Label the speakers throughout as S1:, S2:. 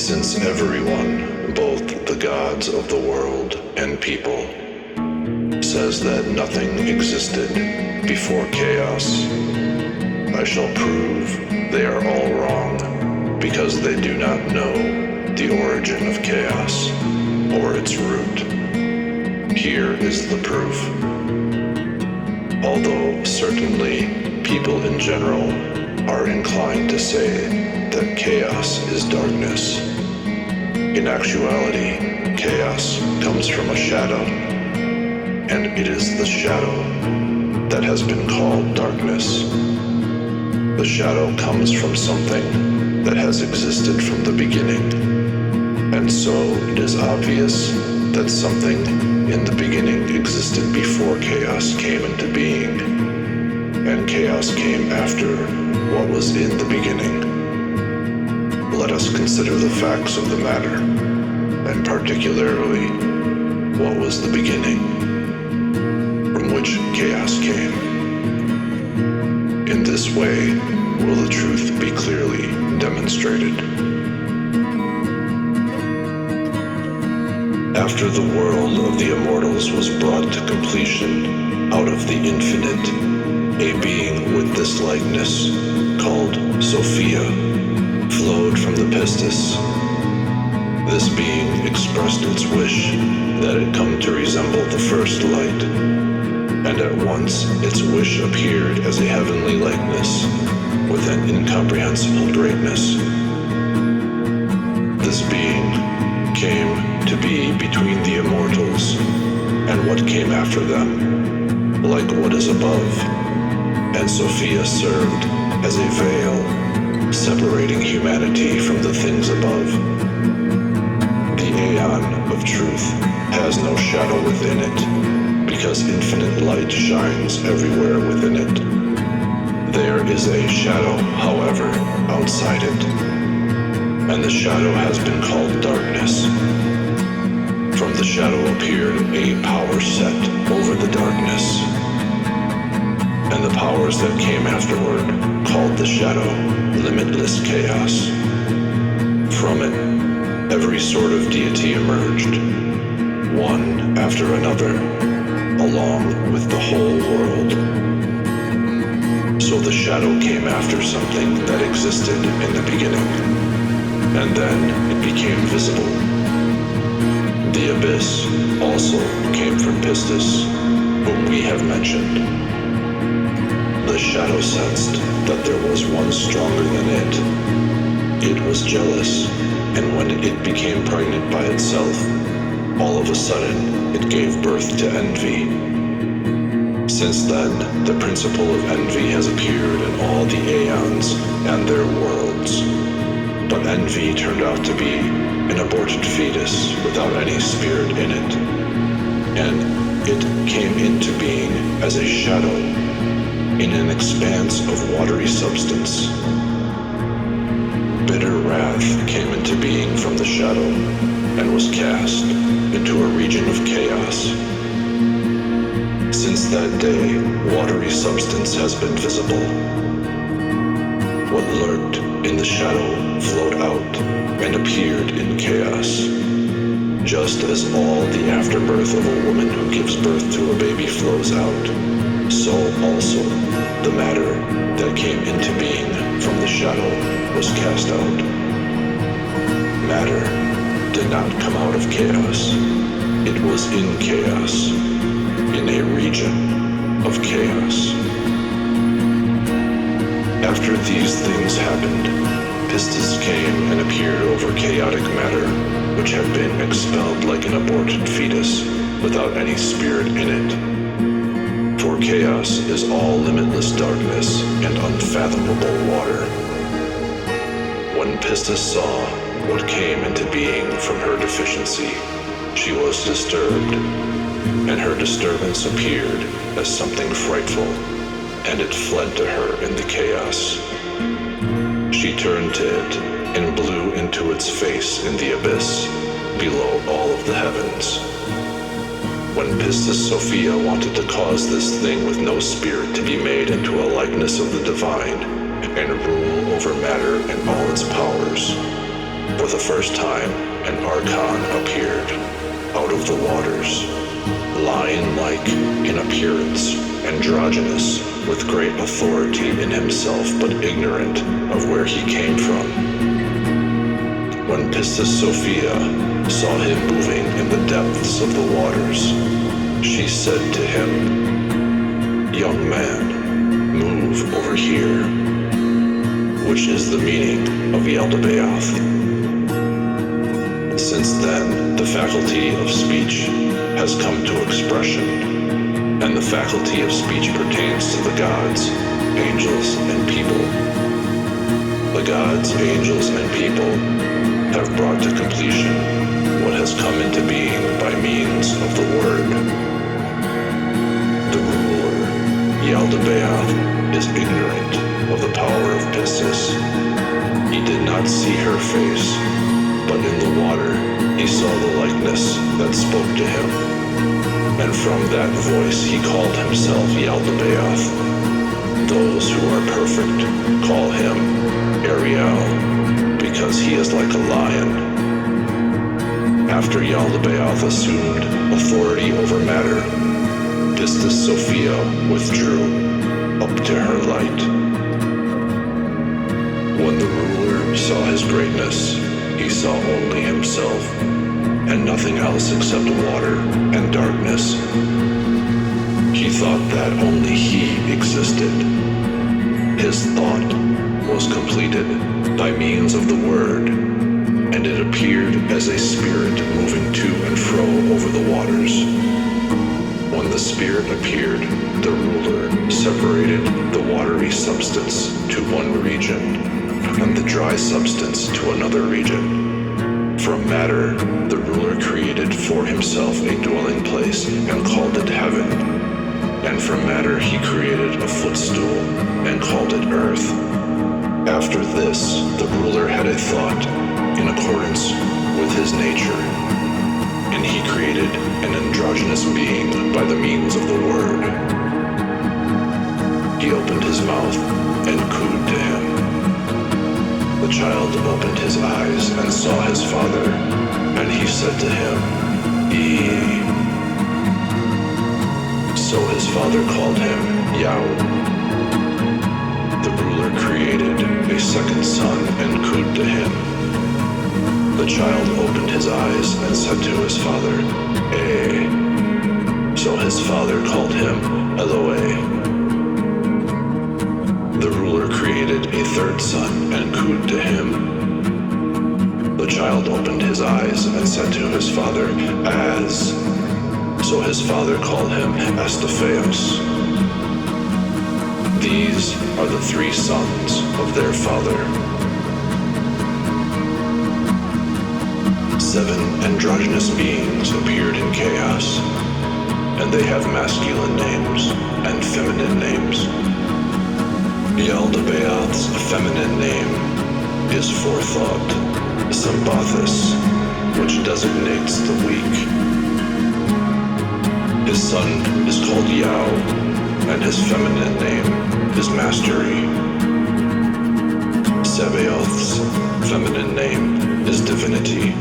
S1: Since everyone, both the gods of the world and people, says that nothing existed before chaos, I shall prove they are all wrong because they do not know the origin of chaos or its root. Here is the proof. Although certainly people in general are inclined to say that chaos is darkness, in actuality, chaos comes from a shadow, and it is the shadow that has been called darkness. The shadow comes from something that has existed from the beginning, and so it is obvious that something in the beginning existed before chaos came into being, and chaos came after what was in the beginning. Let us consider the facts of the matter, and particularly what was the beginning from which chaos came. In this way will the truth be clearly demonstrated. After the world of the immortals was brought to completion out of the infinite, a being with this likeness, called Sophia, flowed from the pistis. This being expressed its wish that it come to resemble the first light, and at once its wish appeared as a heavenly likeness with an incomprehensible greatness. This being came to be between the immortals and what came after them, like what is above, and Sophia served as a veil separating humanity from the things above. The aeon of truth has no shadow within it, because infinite light shines everywhere within it. There is a shadow, however, outside it, and the shadow has been called darkness. From the shadow appeared a power set over the darkness, and the powers that came afterward called the shadow limitless chaos. From it, every sort of deity emerged, one after another, along with the whole world. So the shadow came after something that existed in the beginning, and then it became visible. The abyss also came from Pistis, whom we have mentioned. The shadow sensed that there was one stronger than it. It was jealous, and when it became pregnant by itself, all of a sudden it gave birth to envy. Since then, the principle of envy has appeared in all the aeons and their worlds. But envy turned out to be an aborted fetus without any spirit in it, and it came into being as a shadow in an expanse of watery substance. Bitter wrath came into being from the shadow and was cast into a region of chaos. Since that day, watery substance has been visible. What lurked in the shadow flowed out and appeared in chaos. Just as all the afterbirth of a woman who gives birth to a baby flows out, so also the matter that came into being from the shadow was cast out. Matter did not come out of chaos. It was in chaos, in a region of chaos. After these things happened, Pistis came and appeared over chaotic matter, which had been expelled like an aborted fetus, without any spirit in it. For chaos is all limitless darkness and unfathomable water. When Pistis saw what came into being from her deficiency, she was disturbed, and her disturbance appeared as something frightful, and it fled to her in the chaos. She turned to it and blew into its face in the abyss, below all of the heavens. When Pistis Sophia wanted to cause this thing with no spirit to be made into a likeness of the divine and rule over matter and all its powers, For the first time, an archon appeared out of the waters, lion-like in appearance, androgynous, with great authority in himself, but ignorant of where he came from. When Pistis Sophia saw him moving in the depths of the waters, she said to him, "Young man, move over here," which is the meaning of Yaldabaoth. Since then, the faculty of speech has come to expression, and the faculty of speech pertains to the gods, angels, and people. The gods, angels, and people have brought to completion what has come into being by means of the Word. The ruler, Yaldabaoth, is ignorant of the power of Pistis. He did not see her face, but in the water he saw the likeness that spoke to him, and from that voice he called himself Yaldabaoth. Those who are perfect call him Ariel, because he is like a lion. After Yaldabaoth assumed authority over matter, Pistis Sophia withdrew up to her light. When the ruler saw his greatness, he saw only himself, and nothing else except water and darkness. He thought that only he existed. His thought was completed by means of the Word, and it appeared as a spirit moving to and fro over the waters. When the spirit appeared, the ruler separated the watery substance to one region, and the dry substance to another region. From matter, the ruler created for himself a dwelling place and called it heaven. And from matter he created a footstool and called it earth. After this, the ruler had a thought in accordance with his nature, and he created an androgynous being by the means of the Word. He opened his mouth and cooed to him. The child opened his eyes and saw his father, and he said to him, "Ee." So his father called him Yao. The ruler created a second son and cooed to him. The child opened his eyes and said to his father, "Eh." So his father called him Eloe. The ruler created a third son and cooed to him. The child opened his eyes and said to his father, "Az." So his father called him Astaphaeus. These are the three sons of their father. 7 androgynous beings appeared in chaos, and they have masculine names and feminine names. Yaldabaoth's feminine name is Forethought, Sambathis, which designates the weak. His son is called Yao, and his feminine name is Mastery. Sabaoth's feminine name is Divinity.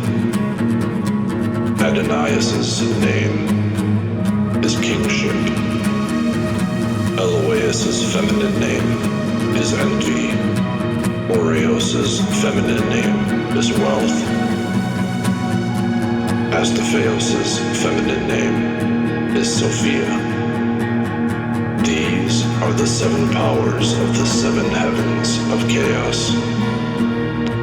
S1: Adonaius's name is Kingship. Eloeus's feminine name is Envy. Oreos's feminine name is Wealth. Astaphaeus's feminine name is Sophia. These are the 7 powers of the 7 heavens of chaos.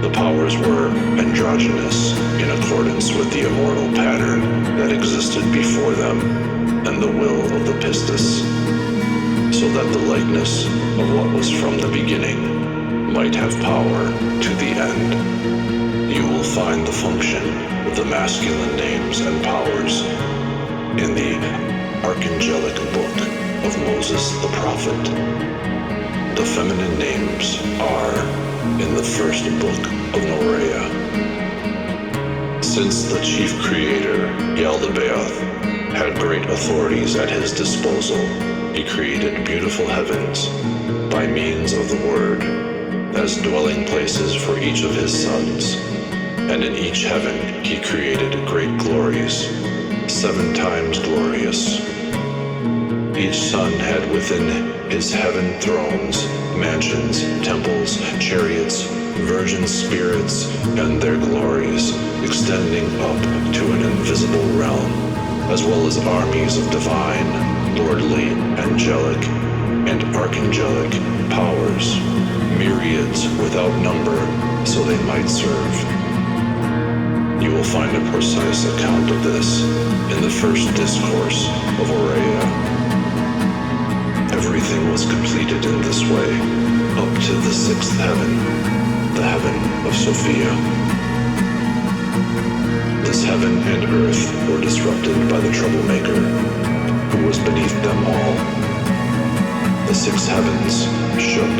S1: The powers were androgynous in accordance with the immortal pattern that existed before them and the will of the Pistis, so that the likeness of what was from the beginning might have power to the end. You will find the function of the masculine names and powers in the Archangelic Book of Moses the Prophet. The feminine names are in the first book of Norea. Since the chief creator, Yaldabaoth, had great authorities at his disposal, he created beautiful heavens by means of the Word as dwelling places for each of his sons, And in each heaven he created great glories, 7 times glorious. Each son had within his heaven thrones, mansions, temples, chariots, virgin spirits, and their glories, extending up to an invisible realm, as well as armies of divine, lordly, angelic, and archangelic powers, myriads without number, so they might serve. You will find a precise account of this in the first discourse of Aurea. Everything was completed in this way, up to the 6th heaven, the heaven of Sophia. This heaven and earth were disrupted by the troublemaker, who was beneath them all. The 6 heavens shook,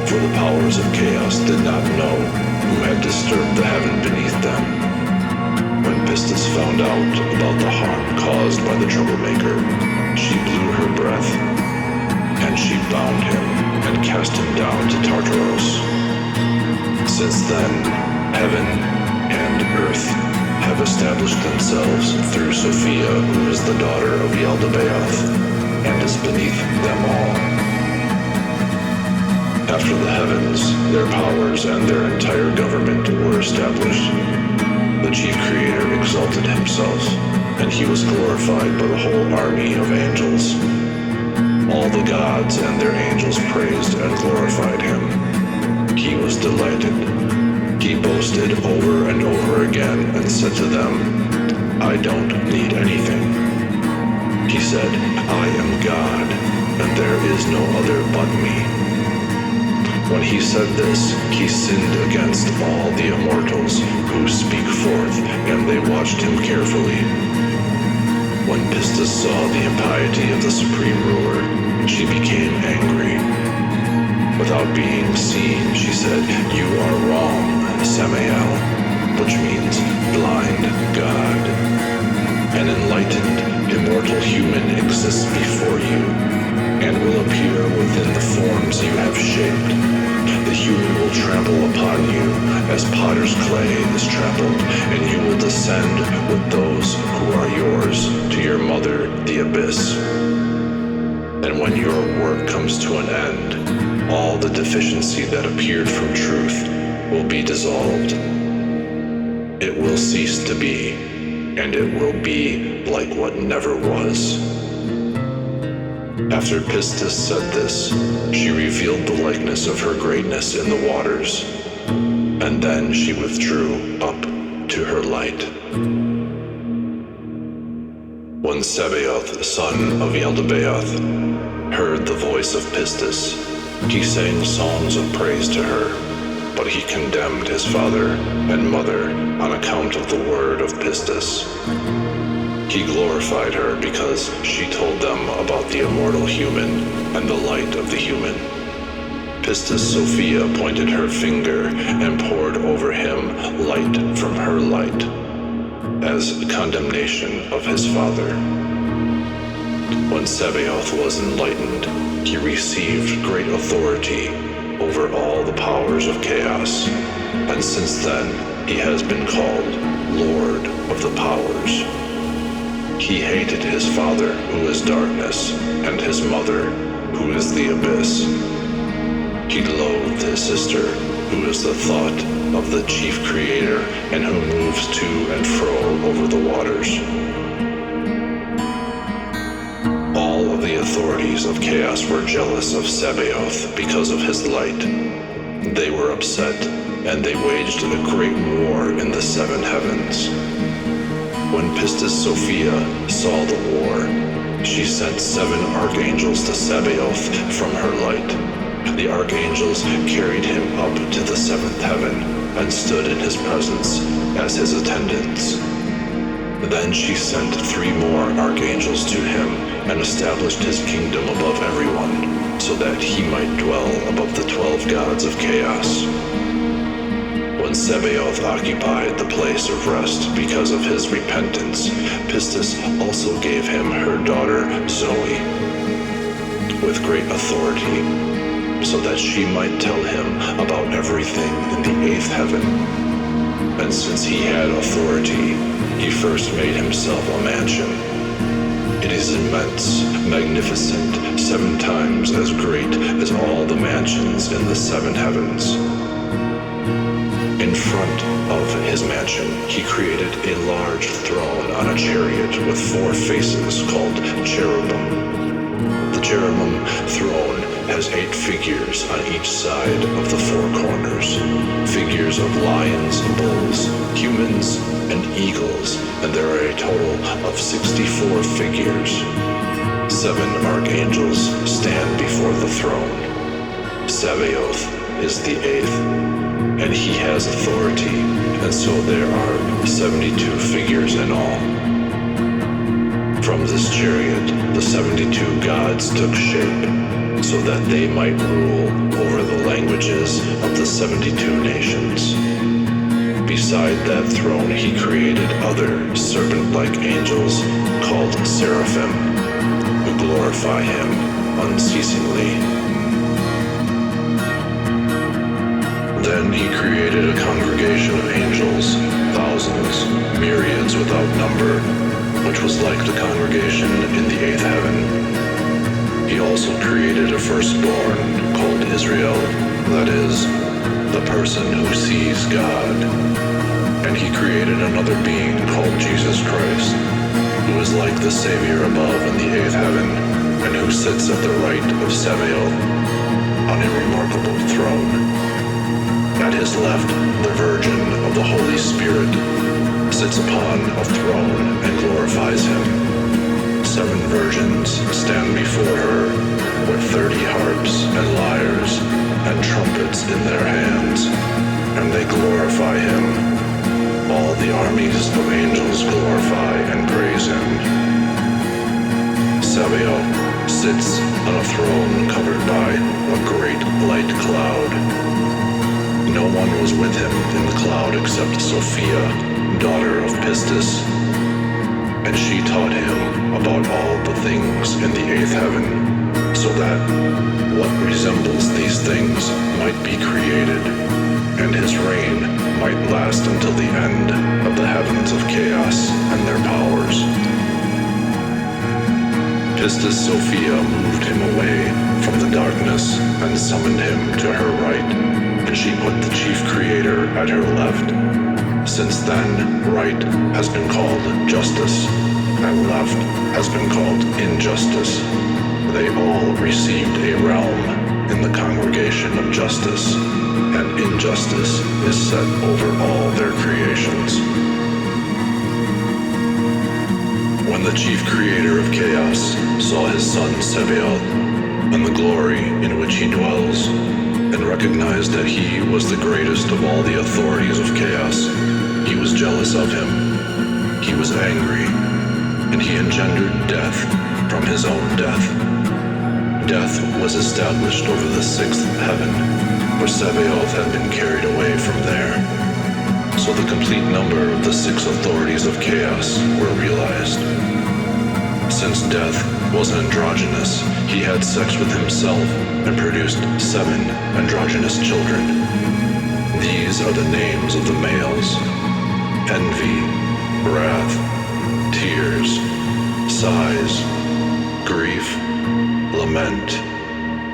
S1: for the powers of chaos did not know who had disturbed the heaven beneath them. When Pistis found out about the harm caused by the troublemaker, she blew her breath, and she bound him and cast him down to Tartaros. Since then, heaven and earth have established themselves through Sophia, who is the daughter of Yaldabaoth, and is beneath them all. After the heavens, their powers and their entire government were established. The chief creator exalted himself, and he was glorified by the whole army of angels. All the gods and their angels praised and glorified him. He was delighted. He boasted over and over again and said to them, I don't need anything. He said, I am God, and there is no other but me. When he said this, he sinned against all the immortals who speak forth, and they watched him carefully. When Pistis saw the impiety of the supreme ruler, she became angry. Without being seen, she said, You are wrong, Samael, which means blind God. An enlightened, immortal human exists before you, and will appear within the forms you have shaped. The human will trample upon you as potter's clay is trampled, and you will descend with those who are yours to your mother, the abyss. And when your work comes to an end, all the deficiency that appeared from truth will be dissolved. It will cease to be, and it will be like what never was. After Pistis said this, she revealed the likeness of her greatness in the waters, and then she withdrew up to her light. When Sabaoth, son of Yaldabaoth, heard the voice of Pistis, he sang songs of praise to her, but he condemned his father and mother on account of the word of Pistis. He glorified her because she told them about the immortal human and the light of the human. Pistis Sophia pointed her finger and poured over him light from her light, as condemnation of his father. When Sabaoth was enlightened, he received great authority over all the powers of chaos, and since then he has been called Lord of the Powers. He hated his father, who is darkness, and his mother, who is the abyss. He loathed his sister, who is the thought of the chief creator and who moves to and fro over the waters. All of the authorities of chaos were jealous of Sabaoth because of his light. They were upset, and they waged a great war in the 7 heavens. When Pistis Sophia saw the war, she sent 7 archangels to Sabaoth from her light. The archangels carried him up to the 7th heaven and stood in his presence as his attendants. Then she sent 3 more archangels to him and established his kingdom above everyone, so that he might dwell above the 12 gods of chaos. When Sabaoth occupied the place of rest because of his repentance, Pistis also gave him her daughter Zoe with great authority, so that she might tell him about everything in the 8th heaven. and since he had authority, he first made himself a mansion. It is immense, magnificent, 7 times as great as all the mansions in the 7 heavens. In front of his mansion, he created a large throne on a chariot with 4 faces called cherubim. The cherubim throne has 8 figures on each side of the 4 corners, figures of lions, bulls, humans, and eagles, and there are a total of 64 figures. 7 archangels stand before the throne. Sabaoth is the 8th, and he has authority, and so there are 72 figures in all. From this chariot, the 72 gods took shape, so that they might rule over the languages of the 72 nations. Beside that throne, he created other serpent-like angels called seraphim, who glorify him unceasingly. Then he created a congregation of angels, thousands, myriads without number, which was like the congregation in the 8th heaven. He also created a firstborn called Israel, that is, the person who sees God. And he created another being called Jesus Christ, who is like the Savior above in the 8th heaven, and who sits at the right of Sabaoth on a remarkable throne. At his left, the Virgin of the Holy Spirit sits upon a throne and glorifies him. 7 virgins stand before her with 30 harps and lyres and trumpets in their hands, and they glorify him. All the armies of angels glorify and praise him. Sabaoth sits on a throne covered by a great light cloud. No one was with him in the cloud except Sophia, daughter of Pistis, and she taught him about all the things in the 8th heaven, so that what resembles these things might be created, and his reign might last until the end of the heavens of chaos and their powers. Pistis Sophia moved him away from the darkness and summoned him to her right, and she put the chief creator at her left. Since then, right has been called justice, and left has been called injustice. They all received a realm in the congregation of justice, and injustice is set over all their creations. When the chief creator of chaos saw his son Sabaoth and the glory in which he dwells, and recognized that he was the greatest of all the authorities of chaos, he was jealous of him. He was angry, and he engendered death from his own death. Death was established over the 6th heaven, for Sabaoth had been carried away from there. So the complete number of the 6 authorities of chaos were realized. Since death was androgynous, he had sex with himself and produced 7 androgynous children. These are the names of the males: envy, wrath, tears, sighs, grief, lament,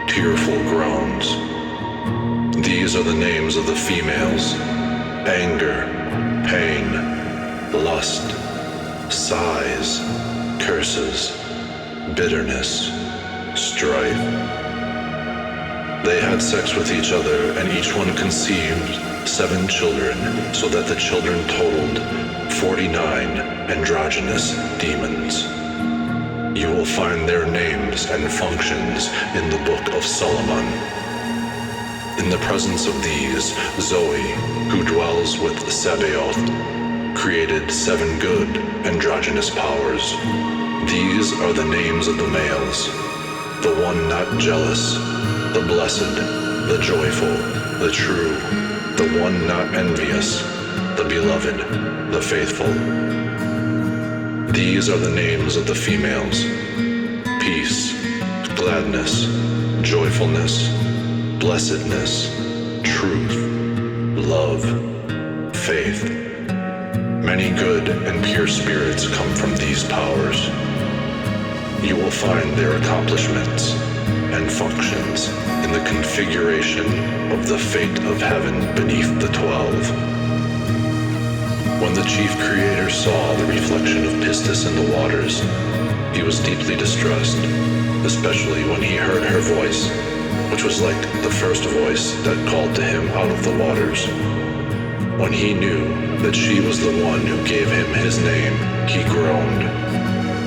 S1: tearful groans. These are the names of the females: anger, pain, lust, sighs, curses, bitterness, strife. They had sex with each other, and each one conceived 7 children, so that the children totaled 49 androgynous demons. You will find their names and functions in the Book of Solomon. In the presence of these, Zoe, who dwells with Sabaoth, created 7 good androgynous powers. These are the names of the males: the one not jealous, the blessed, the joyful, the true, the one not envious, the beloved, the faithful. These are the names of the females: peace, gladness, joyfulness, blessedness, truth, love, faith. Many good and pure spirits come from these powers. You will find their accomplishments and functions in the configuration of the fate of heaven beneath the 12. When the chief creator saw the reflection of Pistis in the waters, he was deeply distressed, especially when he heard her voice, which was like the first voice that called to him out of the waters. When he knew that she was the one who gave him his name, he groaned.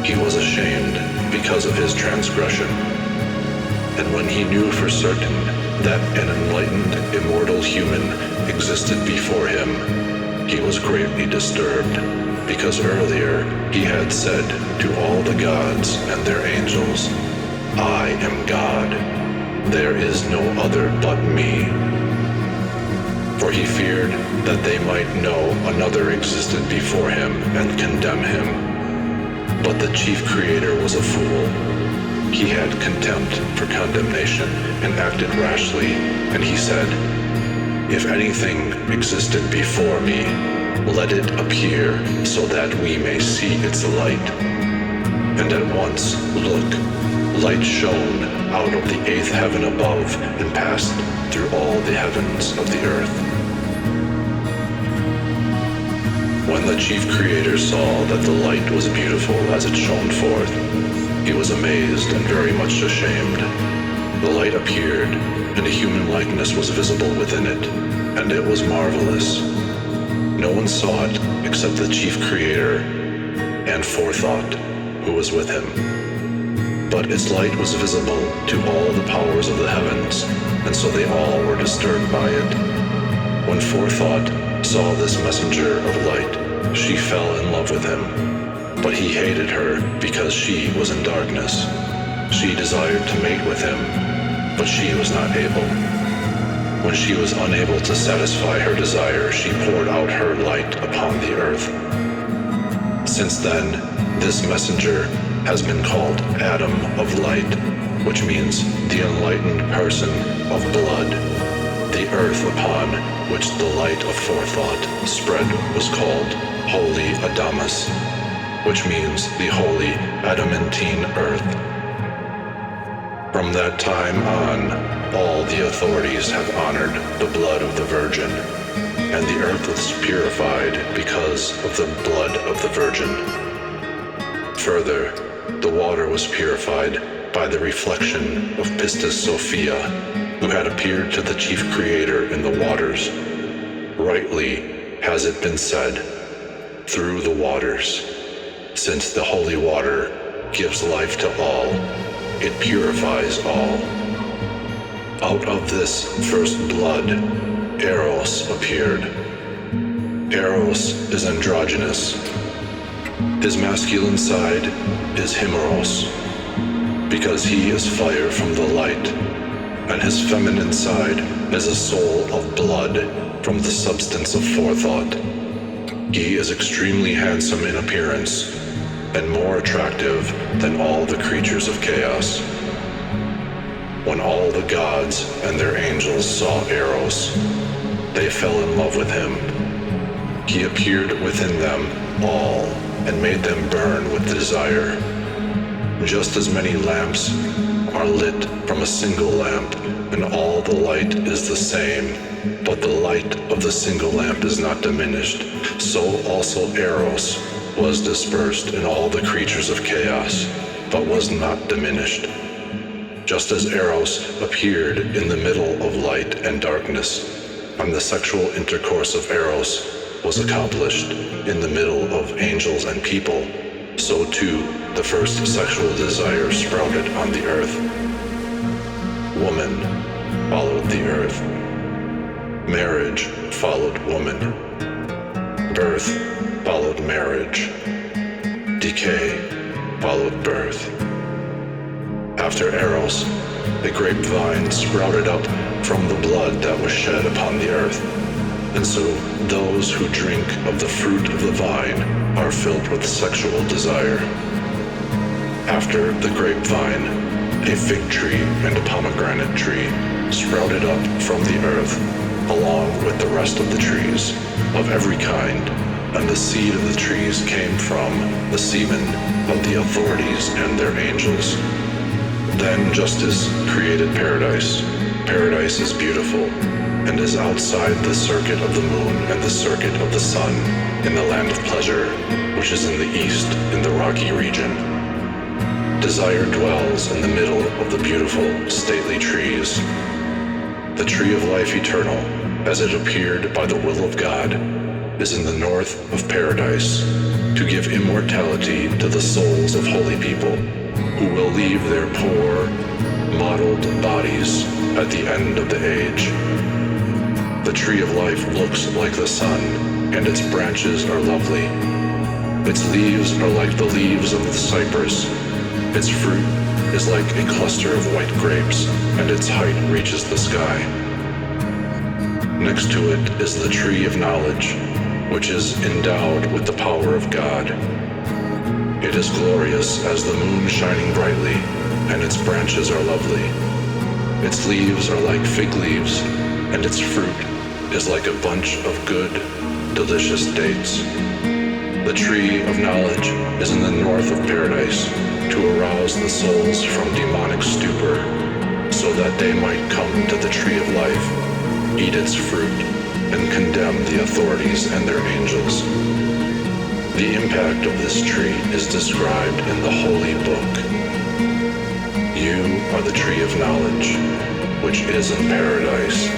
S1: He was ashamed because of his transgression. And when he knew for certain that an enlightened, immortal human existed before him, he was greatly disturbed, because earlier he had said to all the gods and their angels, "I am God. There is no other but me." For he feared that they might know another existed before him and condemn him. But the chief creator was a fool. He had contempt for condemnation and acted rashly, and he said, "If anything existed before me, let it appear so that we may see its light." And at once, look, light shone out of the 8th heaven above and passed through all the heavens of the earth. When the chief creator saw that the light was beautiful as it shone forth, he was amazed and very much ashamed. The light appeared, and a human likeness was visible within it, and it was marvelous. No one saw it except the chief creator and Forethought, who was with him. But its light was visible to all the powers of the heavens, and so they all were disturbed by it. When Forethought saw this messenger of light, she fell in love with him. But he hated her because she was in darkness. She desired to mate with him, but she was not able. When she was unable to satisfy her desire, she poured out her light upon the earth. Since then, this messenger has been called Adam of Light, which means the enlightened person of blood. The earth upon which the light of Forethought spread was called Holy Adamus, which means the holy adamantine earth. From that time on, all the authorities have honored the blood of the Virgin, and the earth was purified because of the blood of the Virgin. Further, the water was purified by the reflection of Pistis Sophia, who had appeared to the chief creator in the waters. Rightly has it been said, "Through the waters," since the holy water gives life to all, it purifies all. Out of this first blood, Eros appeared. Eros is androgynous. His masculine side is Himeros, because he is fire from the light, and his feminine side is a soul of blood from the substance of Forethought. He is extremely handsome in appearance, and more attractive than all the creatures of chaos. When all the gods and their angels saw Eros, they fell in love with him. He appeared within them all and made them burn with desire. Just as many lamps are lit from a single lamp, and all the light is the same, but the light of the single lamp is not diminished, so also Eros was dispersed in all the creatures of chaos, but was not diminished. Just as Eros appeared in the middle of light and darkness, and the sexual intercourse of Eros was accomplished in the middle of angels and people, so too the first sexual desire sprouted on the earth. Woman followed the earth. Marriage followed woman. Birth followed marriage. Decay followed birth. After Eros, a grapevine sprouted up from the blood that was shed upon the earth, and so those who drink of the fruit of the vine are filled with sexual desire. After the grapevine, a fig tree and a pomegranate tree sprouted up from the earth, along with the rest of the trees, of every kind, and the seed of the trees came from the semen of the authorities and their angels. Then justice created paradise. Paradise is beautiful, and is outside the circuit of the moon and the circuit of the sun, in the land of pleasure, which is in the east, in the rocky region. Desire dwells in the middle of the beautiful, stately trees. The tree of life eternal, as it appeared by the will of God, is in the north of paradise, to give immortality to the souls of holy people, who will leave their poor, mottled bodies at the end of the age. The tree of life looks like the sun, and its branches are lovely. Its leaves are like the leaves of the cypress. Its fruit is like a cluster of white grapes, and its height reaches the sky. Next to it is the tree of knowledge, which is endowed with the power of God. It is glorious as the moon shining brightly, and its branches are lovely. Its leaves are like fig leaves, and its fruit is like a bunch of good, delicious dates. The tree of knowledge is in the north of paradise, to arouse the souls from demonic stupor, so that they might come to the tree of life, eat its fruit, and condemn the authorities and their angels. The impact of this tree is described in the Holy Book. You are the tree of knowledge, which is in paradise,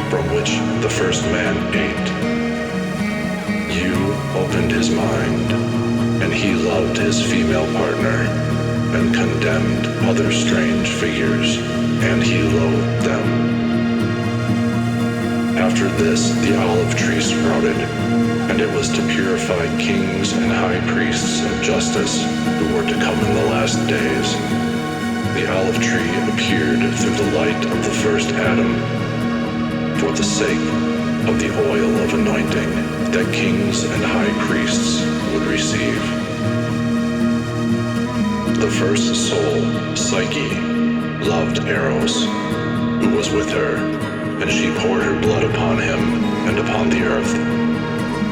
S1: from which the first man ate. You opened his mind, and he loved his female partner, and condemned other strange figures, and he loathed them. After this, the olive tree sprouted, and it was to purify kings and high priests and justice who were to come in the last days. The olive tree appeared through the light of the first Adam, for the sake of the oil of anointing that kings and high priests would receive. The first soul, Psyche, loved Eros, who was with her, and she poured her blood upon him and upon the earth.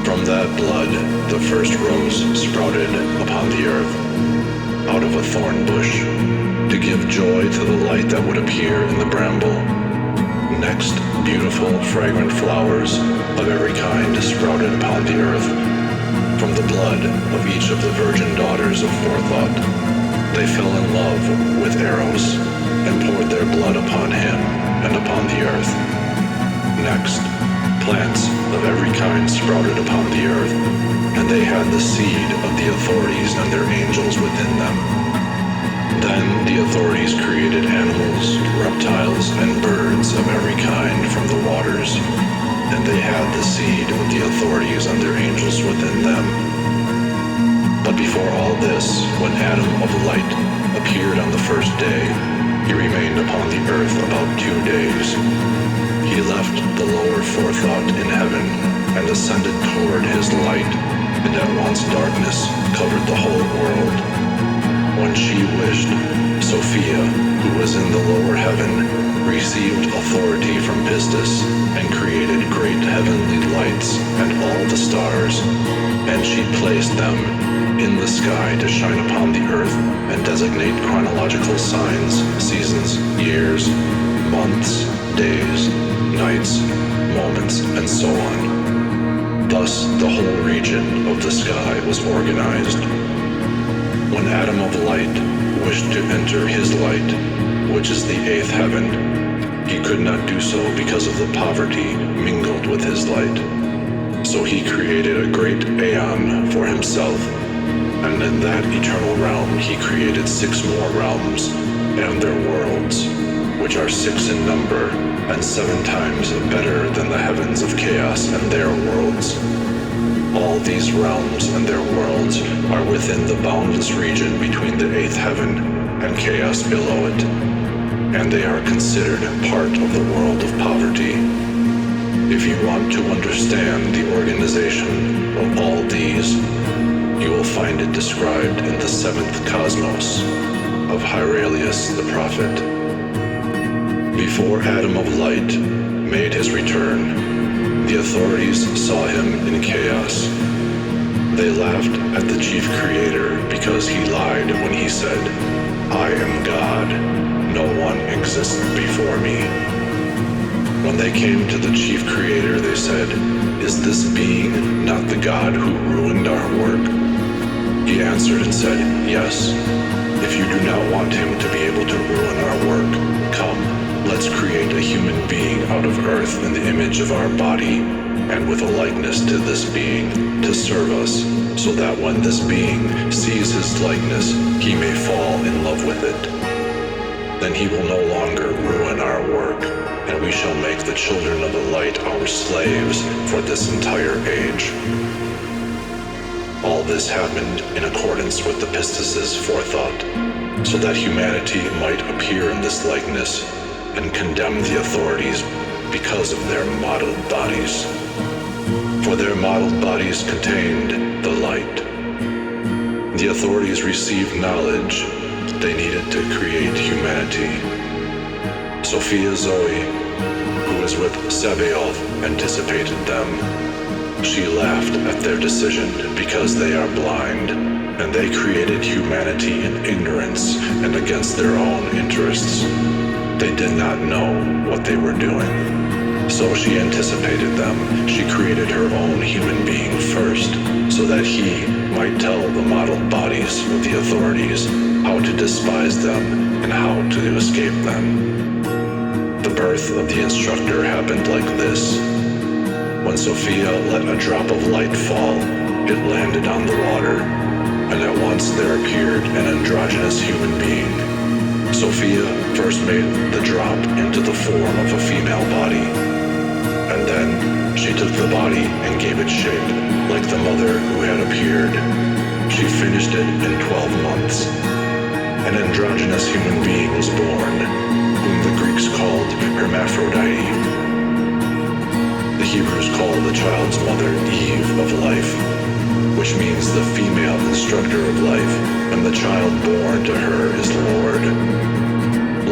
S1: From that blood, the first rose sprouted upon the earth, out of a thorn bush, to give joy to the light that would appear in the bramble. Next, beautiful, fragrant flowers of every kind sprouted upon the earth. From the blood of each of the virgin daughters of forethought, they fell in love with Eros, and poured their blood upon him and upon the earth. Next, plants of every kind sprouted upon the earth, and they had the seed of the authorities and their angels within them. Then the authorities created animals, reptiles, and birds of every kind from the waters, and they had the seed of the authorities and their angels within them. But before all this, when Adam of light appeared on the first day, he remained upon the earth about 2 days. He left the lower forethought in heaven and ascended toward his light, and at once darkness covered the whole world. When she wished, Sophia, who was in the lower heaven, received authority from Pistis and created great heavenly lights and all the stars, and she placed them in the sky to shine upon the earth and designate chronological signs, seasons, years, months, days, nights, moments, and so on. Thus, the whole region of the sky was organized. When Adam of light wished to enter his light, which is the 8th heaven, he could not do so because of the poverty mingled with his light. So he created a great aeon for himself, and in that eternal realm he created 6 more realms and their worlds, which are 6 in number and 7 times better than the heavens of chaos and their worlds. All these realms and their worlds are within the boundless region between the 8th heaven and chaos below it, and they are considered part of the world of poverty. If you want to understand the organization of all these, you will find it described in the 7th cosmos of Hieralius the prophet. Before Adam of light made his return. The authorities saw him in chaos. They laughed at the chief creator because he lied when he said, "I am God. No one exists before me." When they came to the chief creator, they said, "Is this being not the God who ruined our work?" He answered and said, "Yes. If you do not want him to be able to ruin our work, come, let's create a human being out of earth in the image of our body, and with a likeness to this being, to serve us, so that when this being sees his likeness, he may fall in love with it. Then he will no longer ruin our work, and we shall make the children of the light our slaves for this entire age." All this happened in accordance with the Pistis' forethought, so that humanity might appear in this likeness and condemn the authorities because of their modeled bodies. For their modeled bodies contained the light. The authorities received knowledge they needed to create humanity. Sophia Zoe, who was with Sabaoth, anticipated them. She laughed at their decision because they are blind, and they created humanity in ignorance and against their own interests. They did not know what they were doing. So she anticipated them. She created her own human being first, so that he might tell the modeled bodies of the authorities how to despise them and how to escape them. The birth of the instructor happened like this. When Sophia let a drop of light fall, it landed on the water, and at once there appeared an androgynous human being. Sophia first made the drop into the form of a female body, and then she took the body and gave it shape, like the mother who had appeared. She finished it in 12 months. An androgynous human being was born, whom the Greeks called hermaphrodite. The Hebrews call the child's mother Eve of life, which means the female instructor of life, and the child born to her is Lord.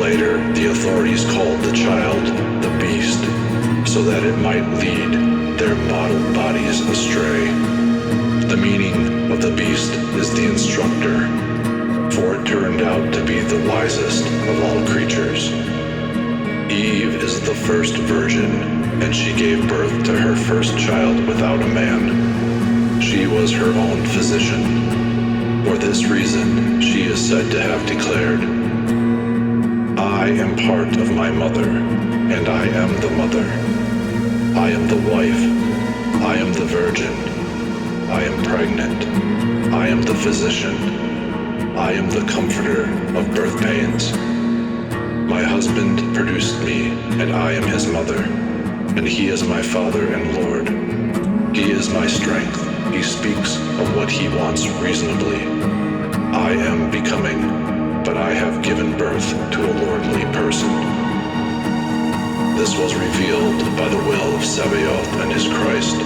S1: Later, the authorities called the child the beast, so that it might lead their modeled bodies astray. The meaning of the beast is the instructor, for it turned out to be the wisest of all creatures. Eve is the first virgin, and she gave birth to her first child without a man. She was her own physician. For this reason, she is said to have declared, "I am part of my mother, and I am the mother. I am the wife. I am the virgin. I am pregnant. I am the physician. I am the comforter of birth pains. My husband produced me, and I am his mother, and he is my father and Lord. He is my strength. He speaks of what he wants reasonably. I am becoming, but I have given birth to a lordly person." This was revealed by the will of Sabaoth and his Christ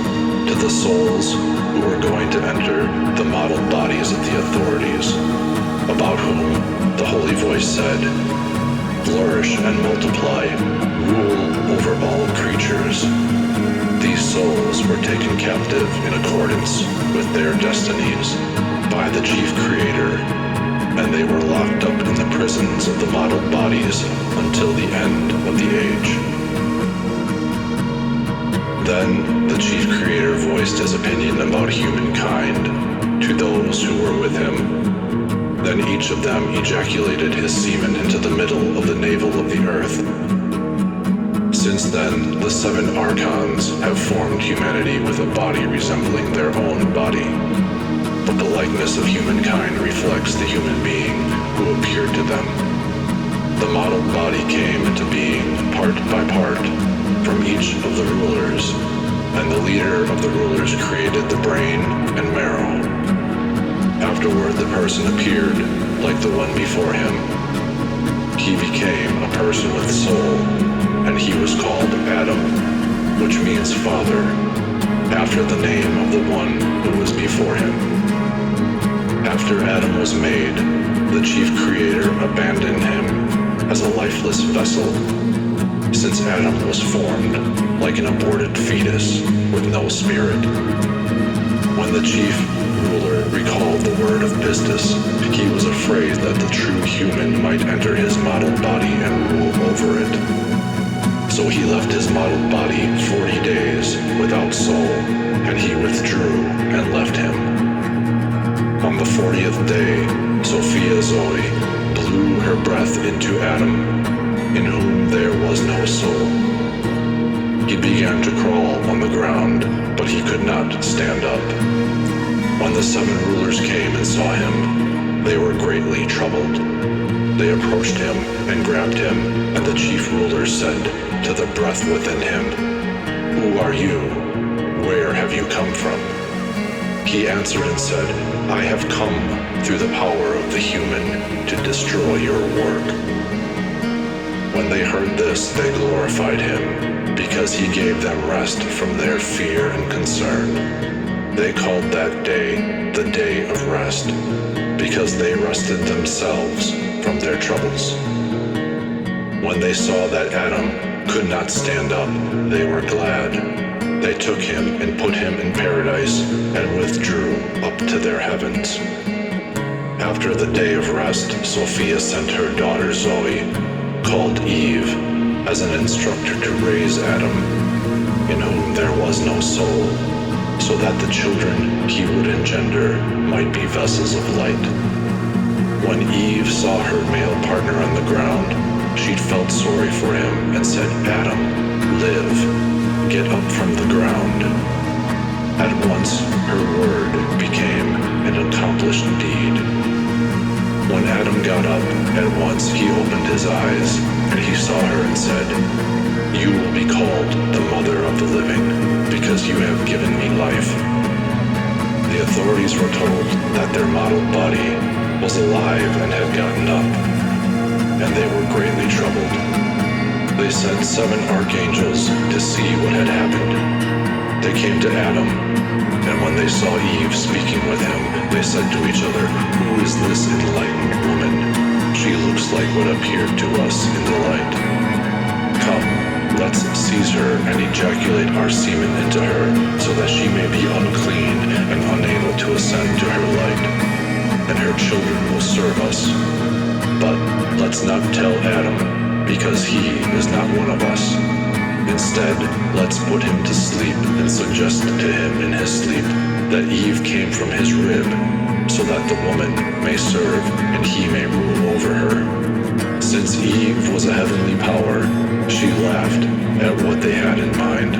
S1: to the souls who were going to enter the modeled bodies of the authorities, about whom the Holy Voice said, "Flourish and multiply, rule over all creatures." These souls were taken captive in accordance with their destinies by the chief creator, and they were locked up in the prisons of the modeled bodies until the end of the age. Then the chief creator voiced his opinion about humankind to those who were with him. Then each of them ejaculated his semen into the middle of the navel of the earth. Since then, the 7 archons have formed humanity with a body resembling their own body. But the likeness of humankind reflects the human being who appeared to them. The modeled body came into being part by part from each of the rulers, and the leader of the rulers created the brain and marrow. Afterward, the person appeared like the one before him. He became a person with soul, and he was called Adam, which means father, after the name of the one who was before him. After Adam was made, the chief creator abandoned him as a lifeless vessel, since Adam was formed like an aborted fetus with no spirit. When the chief ruler recalled the word of Pistis, he was afraid that the true human might enter his modeled body and rule over it. So he left his modeled body 40 days without soul, and he withdrew and left him. On the 40th day, Sophia Zoe blew her breath into Adam, in whom there was no soul. He began to crawl on the ground, but he could not stand up. When the 7 rulers came and saw him, they were greatly troubled. They approached him and grabbed him, and the chief ruler said to the breath within him, "Who are you? Where have you come from?" He answered and said, "I have come through the power of the human to destroy your work." When they heard this, they glorified him, because he gave them rest from their fear and concern. They called that day the Day of Rest, because they rested themselves from their troubles. When they saw that Adam could not stand up, they were glad. They took him and put him in paradise and withdrew up to their heavens. After the day of rest, Sophia sent her daughter Zoe, called Eve, as an instructor to raise Adam, in whom there was no soul, so that the children he would engender might be vessels of light. When Eve saw her male partner on the ground, she felt sorry for him and said, "Adam, live, get up from the ground." At once her word became an accomplished deed. When Adam got up, at once he opened his eyes, and he saw her and said, "You will be called the mother of the living, because you have given me life." The authorities were told that their modeled body was alive and had gotten up, and they were greatly troubled. They sent 7 archangels to see what had happened. They came to Adam, and when they saw Eve speaking with him, they said to each other, "Who is this enlightened woman? She looks like what appeared to us in the light. Come, let's seize her and ejaculate our semen into her, so that she may be unclean and unable to ascend to her light, and her children will serve us. But let's not tell Adam, because he is not one of us. Instead, let's put him to sleep and suggest to him in his sleep that Eve came from his rib, so that the woman may serve and he may rule over her." Since Eve was a heavenly power, she laughed at what they had in mind.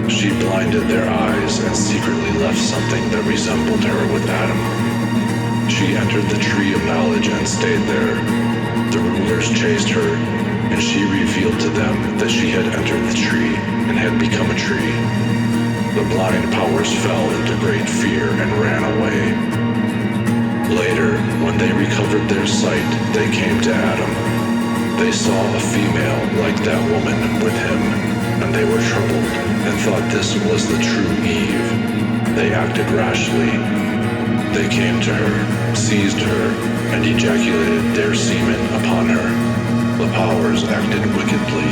S1: She blinded their eyes and secretly left something that resembled her with Adam. She entered the tree of knowledge and stayed there. The rulers chased her, and she revealed to them that she had entered the tree and had become a tree. The blind powers fell into great fear and ran away. Later, when they recovered their sight, they came to Adam. They saw a female like that woman with him, and they were troubled and thought this was the true Eve. They acted rashly. They came to her, seized her, and ejaculated their semen upon her. The powers acted wickedly.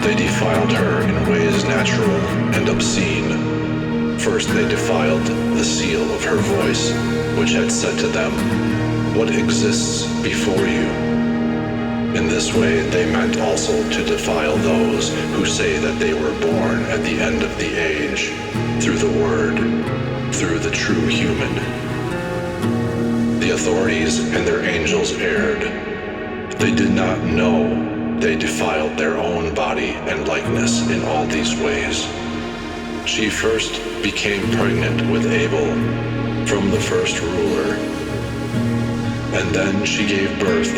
S1: They defiled her in ways natural and obscene. First they defiled the seal of her voice, which had said to them, "What exists before you?" In this way they meant also to defile those who say that they were born at the end of the age, through the Word, through the true human. The authorities and their angels erred. They did not know they defiled their own body and likeness in all these ways. She first became pregnant with Abel from the first ruler, and then she gave birth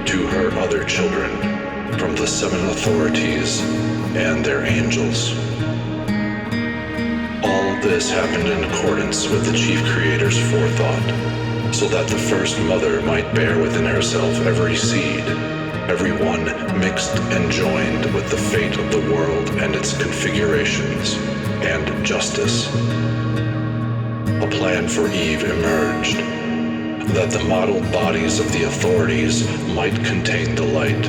S1: to her other children from the 7 authorities and their angels. All of this happened in accordance with the chief creator's forethought, so that the first mother might bear within herself every seed, every one mixed and joined with the fate of the world and its configurations and justice. A plan for Eve emerged, that the modeled bodies of the authorities might contain the light.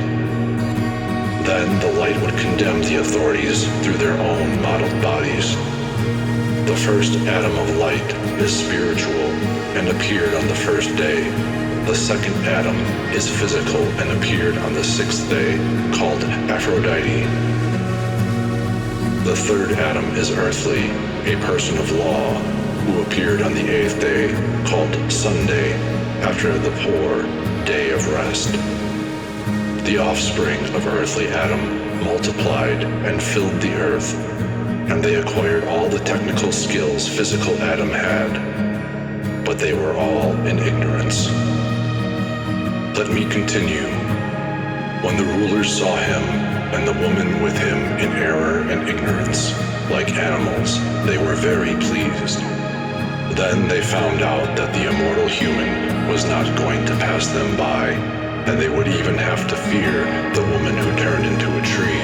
S1: Then the light would condemn the authorities through their own modeled bodies. The first atom of light is spiritual and appeared on the first day. The second atom is physical and appeared on the sixth day, called Aphrodite. The third atom is earthly, a person of law, who appeared on the eighth day, called Sunday, after the poor day of rest. The offspring of earthly Adam multiplied and filled the earth, and they acquired all the technical skills physical Adam had, but they were all in ignorance. Let me continue. When the rulers saw him and the woman with him in error and ignorance, like animals, they were very pleased. Then they found out that the immortal human was not going to pass them by, and they would even have to fear the woman who turned into a tree.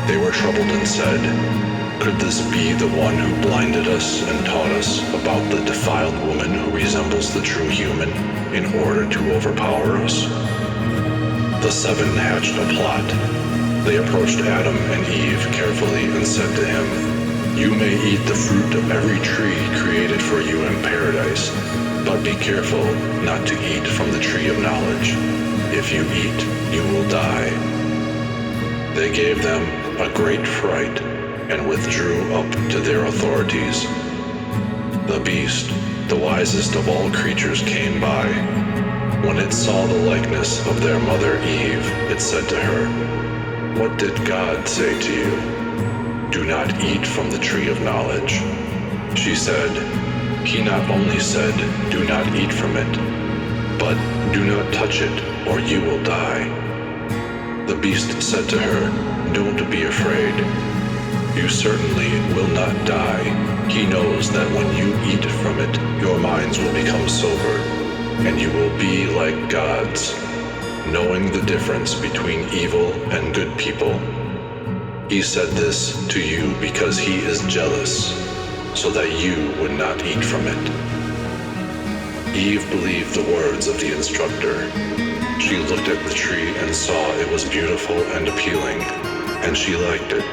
S1: They were troubled and said, "Could this be the one who blinded us and taught us about the defiled woman who resembles the true human in order to overpower us?" The seven hatched a plot. They approached Adam and Eve carefully and said to him, "You may eat the fruit of every tree created for you in paradise, but be careful not to eat from the tree of knowledge. If you eat, you will die." They gave them a great fright and withdrew up to their authorities. The beast, the wisest of all creatures, came by. When it saw the likeness of their mother Eve, it said to her, "What did God say to you? Do not eat from the tree of knowledge." She said, "He not only said, 'Do not eat from it,' but 'Do not touch it, or you will die.'" The beast said to her, "Don't be afraid. You certainly will not die. He knows that when you eat from it, your minds will become sober, and you will be like gods, knowing the difference between evil and good people. He said this to you because he is jealous, so that you would not eat from it." Eve believed the words of the instructor. She looked at the tree and saw it was beautiful and appealing, and she liked it.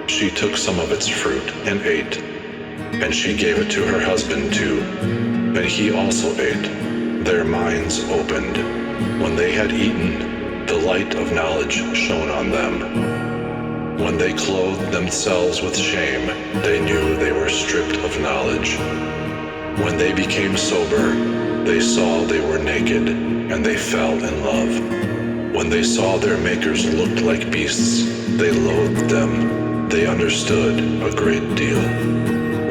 S1: She took some of its fruit and ate, and she gave it to her husband too, and he also ate. Their minds opened. When they had eaten, the light of knowledge shone on them. When they clothed themselves with shame, they knew they were stripped of knowledge. When they became sober, they saw they were naked, and they fell in love. When they saw their makers looked like beasts, they loathed them. They understood a great deal.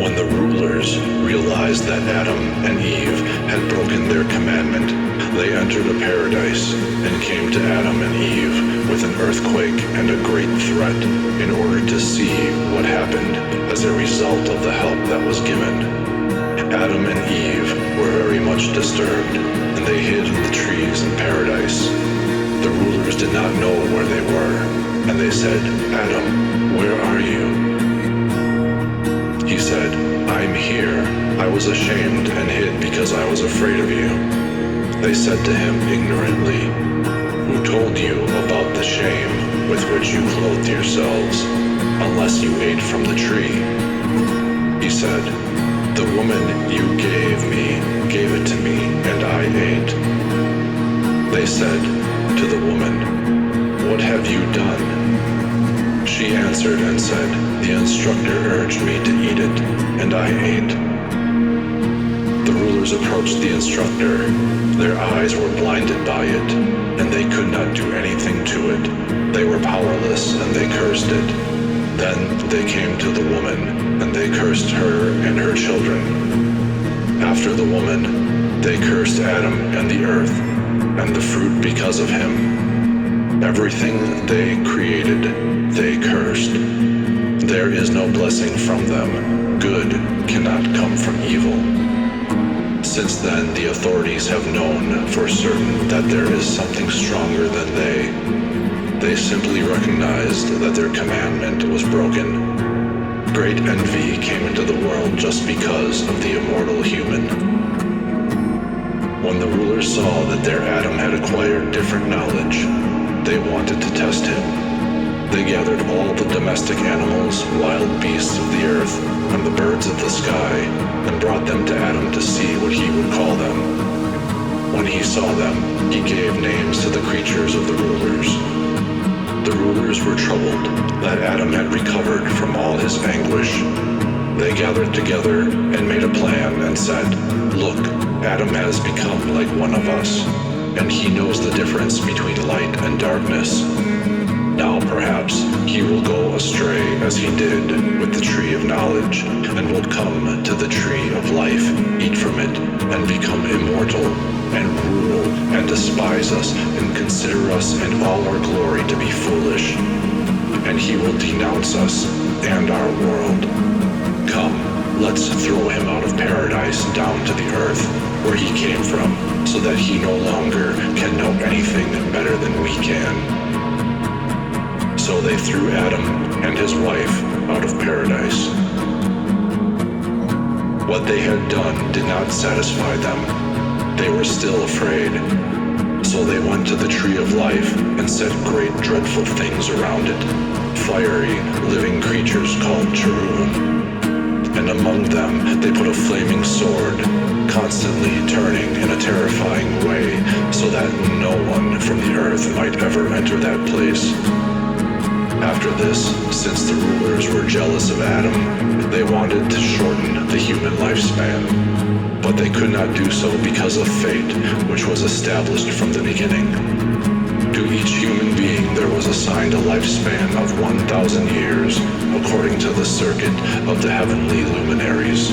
S1: When the rulers realized that Adam and Eve had broken their commandment, they entered a paradise and came to Adam and Eve with an earthquake and a great threat in order to see what happened as a result of the help that was given. Adam and Eve were very much disturbed, and they hid in the trees in paradise. The rulers did not know where they were, and they said, "Adam, where are you?" He said, "I'm here. I was ashamed and hid because I was afraid of you." They said to him ignorantly, "Who told you about the shame with which you clothed yourselves, unless you ate from the tree?" He said, "The woman you gave it to me, and I ate." They said to the woman, "What have you done?" She answered and said, "The instructor urged me to eat it, and I ate." The rulers approached the instructor. Their eyes were blinded by it, and they could not do anything to it. They were powerless, and they cursed it. Then they came to the woman, and they cursed her and her children. After the woman, they cursed Adam and the earth, and the fruit because of him. Everything they created, they cursed. There is no blessing from them. Good cannot come from evil. Since then, the authorities have known for certain that there is something stronger than they. They simply recognized that their commandment was broken. Great envy came into the world just because of the immortal human. When the rulers saw that their Adam had acquired different knowledge, they wanted to test him. They gathered all the domestic animals, wild beasts of the earth, and the birds of the sky, and brought them to Adam to see what he would call them. When he saw them, he gave names to the creatures of the rulers. The rulers were troubled that Adam had recovered from all his anguish. They gathered together and made a plan and said, "Look, Adam has become like one of us, and he knows the difference between light and darkness. Now perhaps he will go astray as he did with the tree of knowledge, and will come to the tree of life, eat from it, and become immortal, and rule and despise us, and consider us and all our glory to be foolish. And he will denounce us and our world. Come, let's throw him out of paradise down to the earth where he came from, so that he no longer can know anything better than we can." So they threw Adam and his wife out of paradise. What they had done did not satisfy them. They were still afraid. So they went to the tree of life and set great dreadful things around it, fiery, living creatures called cherubim. And among them they put a flaming sword, constantly turning in a terrifying way, so that no one from the earth might ever enter that place. After this, since the rulers were jealous of Adam, they wanted to shorten the human lifespan. But they could not do so because of fate, which was established from the beginning. To each human being there was assigned a lifespan of 1,000 years, according to the circuit of the heavenly luminaries.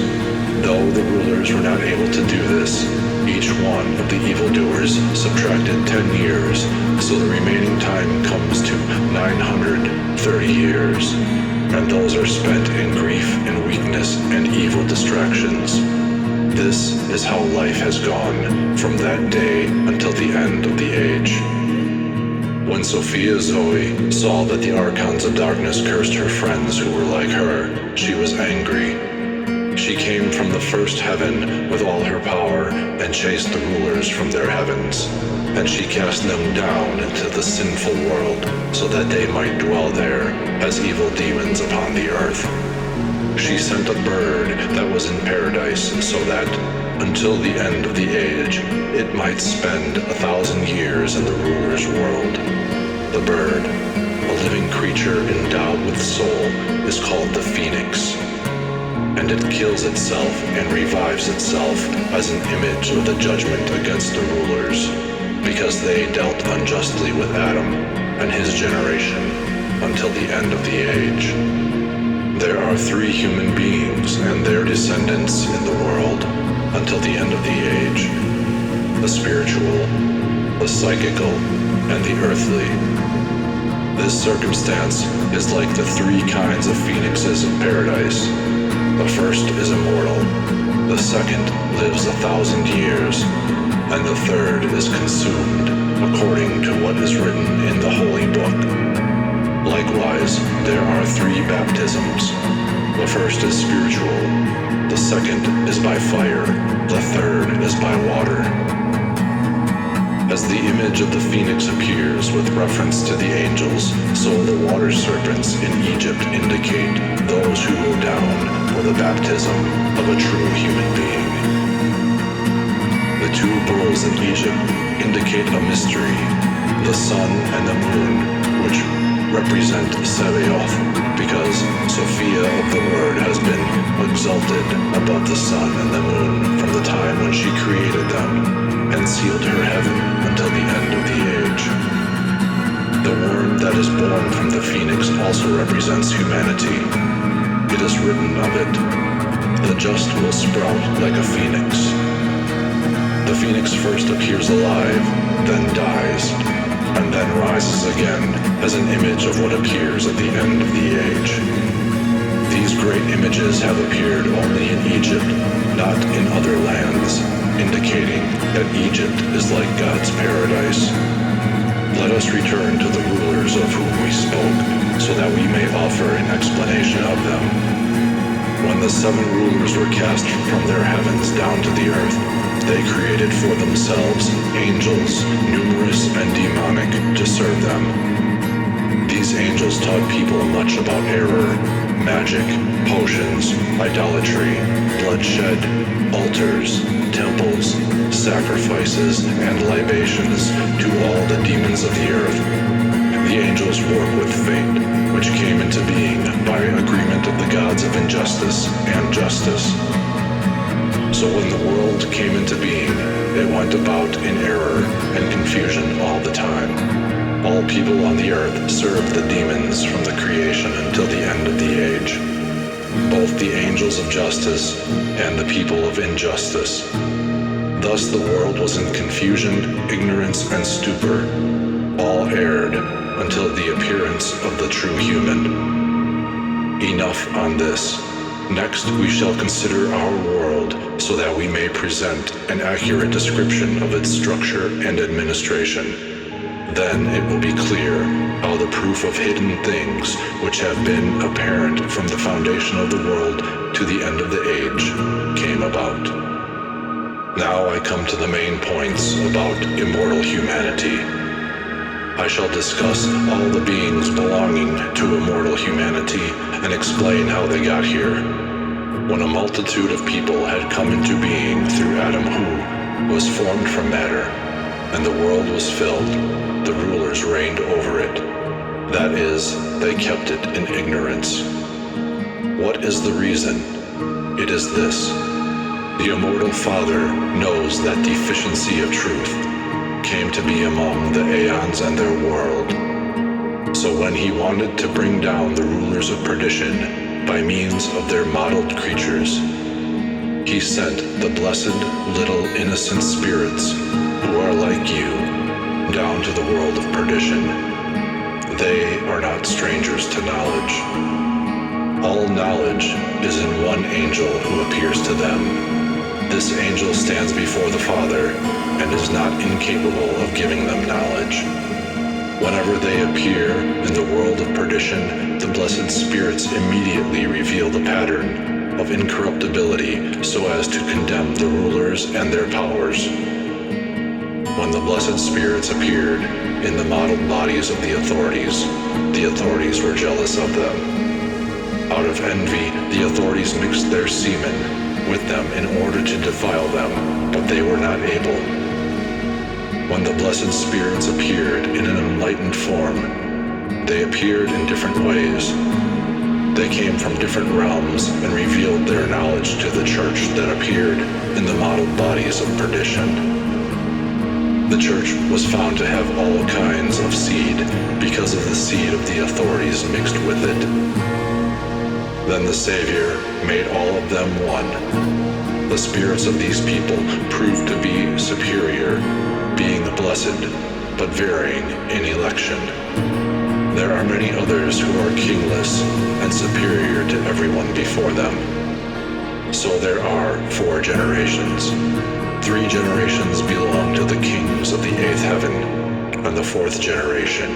S1: Though the rulers were not able to do this, each one of the evildoers subtracted 10 years, so the remaining time comes to 930 years, and those are spent in grief and weakness and evil distractions. This is how life has gone from that day until the end of the age. When Sophia Zoe saw that the archons of darkness cursed her friends who were like her, she was angry. She came from the first heaven with all her power and chased the rulers from their heavens. And she cast them down into the sinful world so that they might dwell there as evil demons upon the earth. She sent a bird that was in paradise so that, until the end of the age, it might spend 1,000 years in the ruler's world. The bird, a living creature endowed with soul, is called the phoenix, and it kills itself and revives itself as an image of the judgment against the rulers, because they dealt unjustly with Adam and his generation until the end of the age. There are 3 human beings and their descendants in the world until the end of the age: the spiritual, the psychical, and the earthly. This circumstance is like the 3 kinds of phoenixes in paradise. The first is immortal, the second lives 1,000 years, and the third is consumed according to what is written in the holy book. Likewise, there are 3 baptisms. The first is spiritual, the second is by fire, the third is by water. As the image of the phoenix appears with reference to the angels, so the water serpents in Egypt indicate those who go down for the baptism of a true human being. The 2 bulls in Egypt indicate a mystery, the sun and the moon, which represent Sabaoth, because Sophia of the Word has been exalted above the sun and the moon from the time when she created them and sealed her heaven until the end of the age. The word that is born from the phoenix also represents humanity. It is written of it, "The just will sprout like a phoenix." The phoenix first appears alive, then dies, and then rises again as an image of what appears at the end of the age. These great images have appeared only in Egypt, not in other lands, indicating that Egypt is like God's paradise. Let us return to the rulers of whom we spoke, so that we may offer an explanation of them. When the 7 rulers were cast from their heavens down to the earth, they created for themselves angels, numerous and demonic, to serve them. These angels taught people much about error, magic, potions, idolatry, bloodshed, altars, temples, sacrifices, and libations to all the demons of the earth. The angels work with fate, which came into being by agreement of the gods of injustice and justice. So when the world came into being, it went about in error and confusion all the time. All people on the earth served the demons from the creation until the end of the age, both the angels of justice and the people of injustice. Thus the world was in confusion, ignorance, and stupor. All erred until the appearance of the true human. Enough on this. Next, we shall consider our world so that we may present an accurate description of its structure and administration. Then it will be clear how the proof of hidden things which have been apparent from the foundation of the world to the end of the age came about. Now I come to the main points about immortal humanity. I shall discuss all the beings belonging to immortal humanity and explain how they got here. When a multitude of people had come into being through Adam, who was formed from matter, and the world was filled, the rulers reigned over it. That is, they kept it in ignorance. What is the reason? It is this. The immortal Father knows that deficiency of truth came to be among the aeons and their world. So when he wanted to bring down the rulers of perdition by means of their modeled creatures, he sent the blessed little innocent spirits who are like you down to the world of perdition. They are not strangers to knowledge. All knowledge is in one angel who appears to them. This angel stands before the Father and is not incapable of giving them knowledge. Whenever they appear in the world of perdition, the blessed spirits immediately reveal the pattern of incorruptibility so as to condemn the rulers and their powers. When the blessed spirits appeared in the modeled bodies of the authorities were jealous of them. Out of envy, the authorities mixed their semen with them in order to defile them, but they were not able. When the blessed spirits appeared in an enlightened form, they appeared in different ways. They came from different realms and revealed their knowledge to the church that appeared in the modeled bodies of perdition. The church was found to have all kinds of seed because of the seed of the authorities mixed with it. Then the Savior made all of them one. The spirits of these people proved to be superior, being blessed, but varying in election. There are many others who are kingless and superior to everyone before them. So there are 4 generations. 3 generations belong to the kings of the 8th heaven, and the 4th generation,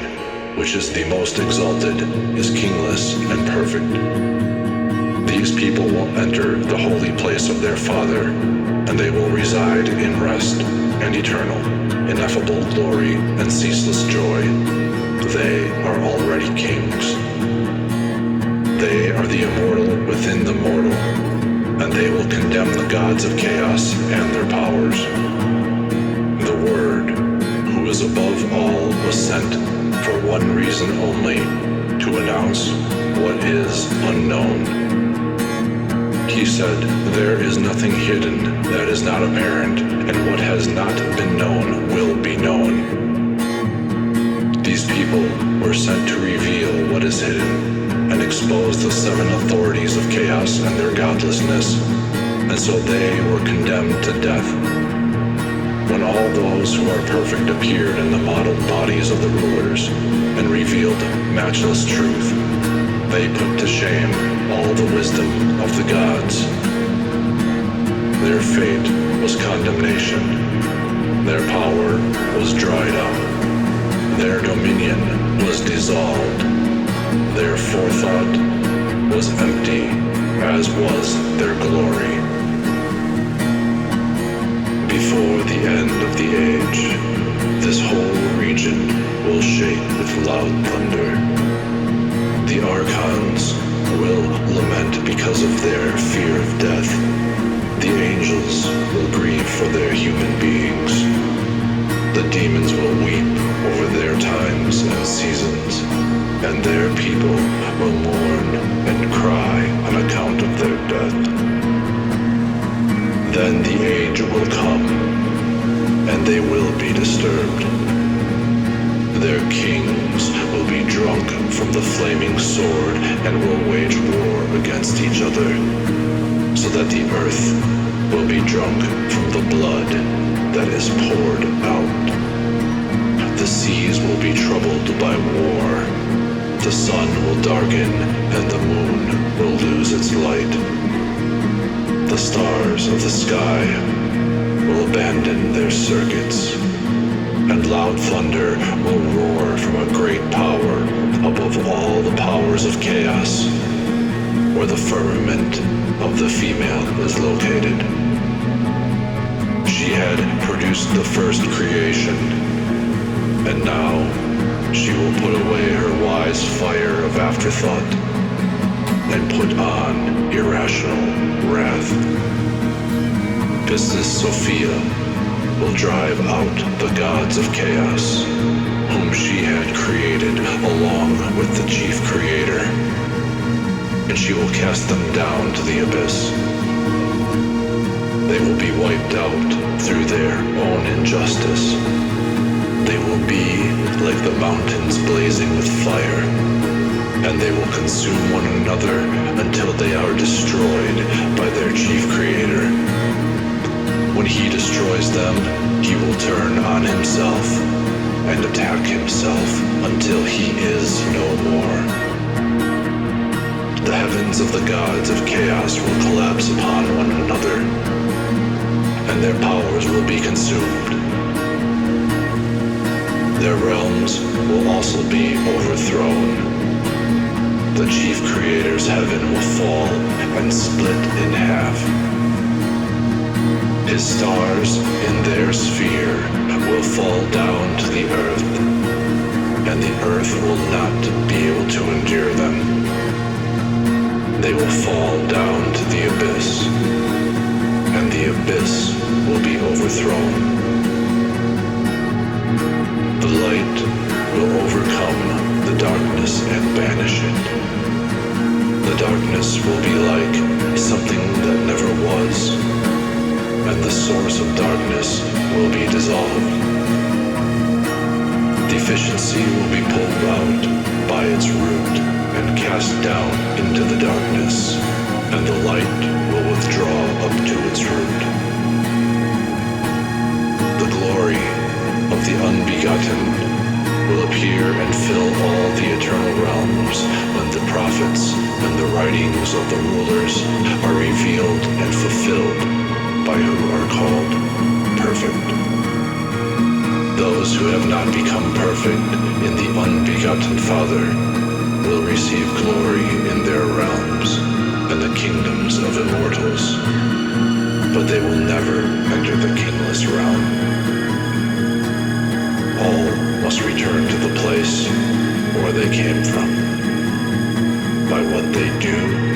S1: which is the most exalted, is kingless and perfect. These people will enter the holy place of their Father, and they will reside in rest and eternal, ineffable glory and ceaseless joy. They are already kings. They are the immortal within the mortal, and they will condemn the gods of chaos and their powers. The Word, who is above all, was sent for one reason only, to announce what is unknown. He said, "There is nothing hidden that is not apparent, and what has not been known will be known." These people were sent to reveal what is hidden and expose the 7 authorities of chaos and their godlessness, and so they were condemned to death. When all those who are perfect appeared in the modeled bodies of the rulers and revealed matchless truth, they put to shame all the wisdom of the gods. Their fate was condemnation. Their power was dried up. Their dominion was dissolved. Their forethought was empty, as was their glory. Before the end of the age, this whole region will shake with loud thunder. The archons will lament because of their fear of death. The angels will grieve for their human beings. The demons will weep over their times and seasons, and their people will mourn and cry on account of their death. Then the age will come, and they will be disturbed. Their kings will be drunk from the flaming sword and will wage war against each other, so that the earth will be drunk from the blood that is poured out. The seas will be troubled by war. The sun will darken and the moon will lose its light. The stars of the sky will abandon their circuits, and loud thunder will roar from a great power above all the powers of chaos, where the firmament of the female is located. She had produced the first creation, and now she will put away her wise fire of afterthought and put on irrational wrath. Pistis Sophia will drive out the gods of chaos, whom she had created along with the chief creator, and she will cast them down to the abyss. They will be wiped out through their own injustice. They will be like the mountains blazing with fire, and they will consume one another until they are destroyed by their chief creator. When he destroys them, he will turn on himself and attack himself until he is no more. The heavens of the gods of chaos will collapse upon one another, and their powers will be consumed. Their realms will also be overthrown. The chief creator's heaven will fall and split in half. His stars in their sphere will fall down to the earth, and the earth will not be able to endure them. They will fall down to the abyss, and the abyss will be overthrown. The light will overcome the darkness and banish it. The darkness will be like something that never was, and the source of darkness will be dissolved. Deficiency will be pulled out by its root and cast down into the darkness, and the light will withdraw up to its root. The glory of the unbegotten will appear and fill all the eternal realms when the prophets and the writings of the rulers are revealed and fulfilled by who are called perfect. Those who have not become perfect in the unbegotten Father will receive glory in their realms and the kingdoms of immortals, but they will never enter the kingless realm. All must return to the place where they came from. By what they do